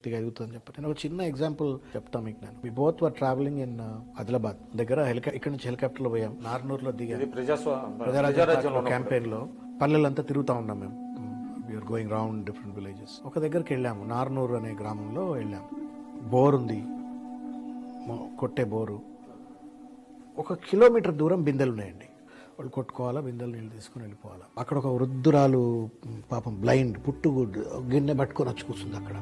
పూర్తిగా ఎదుగుతుందని చెప్పి నేను ఒక చిన్న ఎగ్జాంపుల్ చెప్తాను మీకు. నేను we both were travelling in Adilabad దగ్గర ఇక్కడ నుంచి హెలికాప్టర్లో పోయాం. నార్నూరులో దిగాం. ప్రజారాజ్యంలో క్యాంపెయిన్ లో పల్లెలంతా తిరుగుతా ఉన్నాం మేము. We are going round different villages. ఒక దగ్గరికి వెళ్ళాము, నార్నూరు అనే గ్రామంలో వెళ్ళాము. బోర్ ఉంది, కొట్టే బోరు. 1 కిలోమీటర్ దూరం బిందెలు ఉన్నాయండి. వాళ్ళు కొట్టుకోవాలా, బిందెలు నీళ్ళు తీసుకుని వెళ్ళిపోవాలా. అక్కడ ఒక వృద్ధురాలు పాపం బ్లైండ్ పుట్టుగుడ్డు గిన్నె పట్టుకొని వచ్చి కూర్చుంది. అక్కడ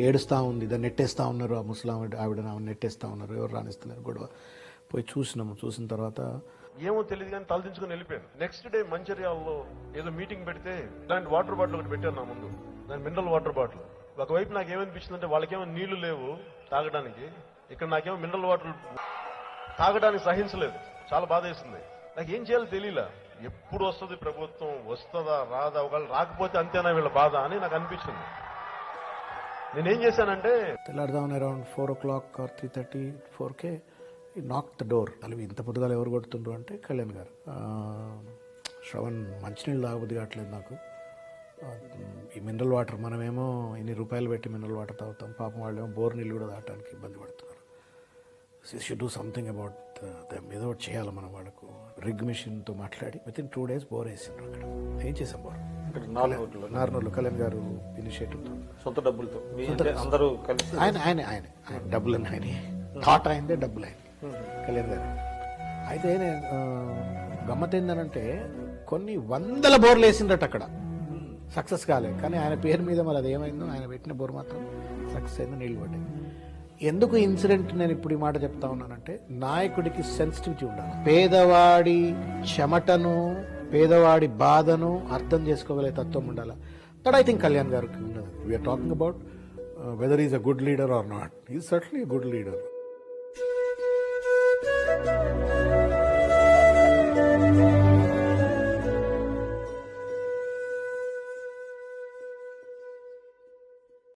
ఏడుస్తూ ఉంది. దాన్ని నెట్టేస్తూ ఉన్నారు. ఆ ముసలాం ఆవిడ నెట్టేస్తూ ఉన్నారు. ఎవరు రాణిస్తున్నారు గొడవ. పోయి చూసినాము. చూసిన తర్వాత ఏమో తెలియదు కానీ తలదించుకుని వెళ్ళిపోయాను. నెక్స్ట్ డే మంచిర్యాలలో ఏదో మీటింగ్ పెడితే దాని వాటర్ బాటిల్ ఒకటి పెట్టాను నా ముందు. దాని మినరల్ వాటర్ బాటిల్. ఒకవైపు నాకు ఏమనిపించింది అంటే వాళ్ళకేమో నీళ్లు లేవు తాగడానికి, ఇక్కడ నాకేమో మినరల్ వాటర్ తాగడానికి సహించలేదు. చాలా బాధ వేసింది. నాకు ఏం చేయాలో తెలియలా. ఎప్పుడు వస్తుంది ప్రభుత్వం, వస్తుందా రాదా, ఒకవేళ రాకపోతే అంతేనా వీళ్ళ బాధ అని నాకు అనిపించింది. నేనేం చేశానంటే తెల్లారుదామని అరౌండ్ 4 o'clock or 3:30, 4కే నాక్ ద డోర్. అలా ఇంత పొద్దుగాలు ఎవరు కొడుతుండ్రు అంటే కళ్యాణ్ గారు. శ్రవణ్ మంచినీళ్ళు తాగబుద్ది కావట్లేదు నాకు, ఈ మినరల్ వాటర్ మనమేమో ఇన్ని రూపాయలు పెట్టి మినరల్ వాటర్ తాగుతాం, పాపం వాళ్ళేమో బోర్ నీళ్ళు కూడా తాగడానికి ఇబ్బంది పడుతున్నారు. Should do something about them. ఏదో ఒకటి చేయాలి మనం. వాళ్ళకు రిగ్ మిషన్తో మాట్లాడి వితిన్ 2 days బోర్ వేసిండ్రు. అక్కడ ఏం చేసాం బోర్ నార్నూరులో కళ్యాణ్ గారు ఇనిషియేటివ్తో, సొంత డబ్బులతో అందరూ కలిసి. ఆయన డబ్బులు ఆయన థాట్ అయిందే, డబ్బులు ఆయన కళ్యాణ్ గారు. అయితే గమ్మత్ ఏందనంటే కొన్ని 100 బోర్లు వేసిండ్రట అక్కడ, సక్సెస్ కాలేదు. కానీ ఆయన పేరు మీద మరి అది ఏమైందో, ఆయన పెట్టిన బోర్ మాత్రం సక్సెస్ అయిందో, నీళ్ళు పడ్డాయి. ఎందుకు ఇన్సిడెంట్ నేను ఇప్పుడు ఈ మాట చెప్తా ఉన్నానంటే, నాయకుడికి సెన్సిటివిటీ ఉండాలి. పేదవాడి చెమటను, పేదవాడి బాధను అర్థం చేసుకోగలిగే తత్వం ఉండాలి. బట్ ఐ థింక్ కళ్యాణ్ గారికి ఉన్నది. We are talking about whether is a good leader or not. Is certainly a good leader.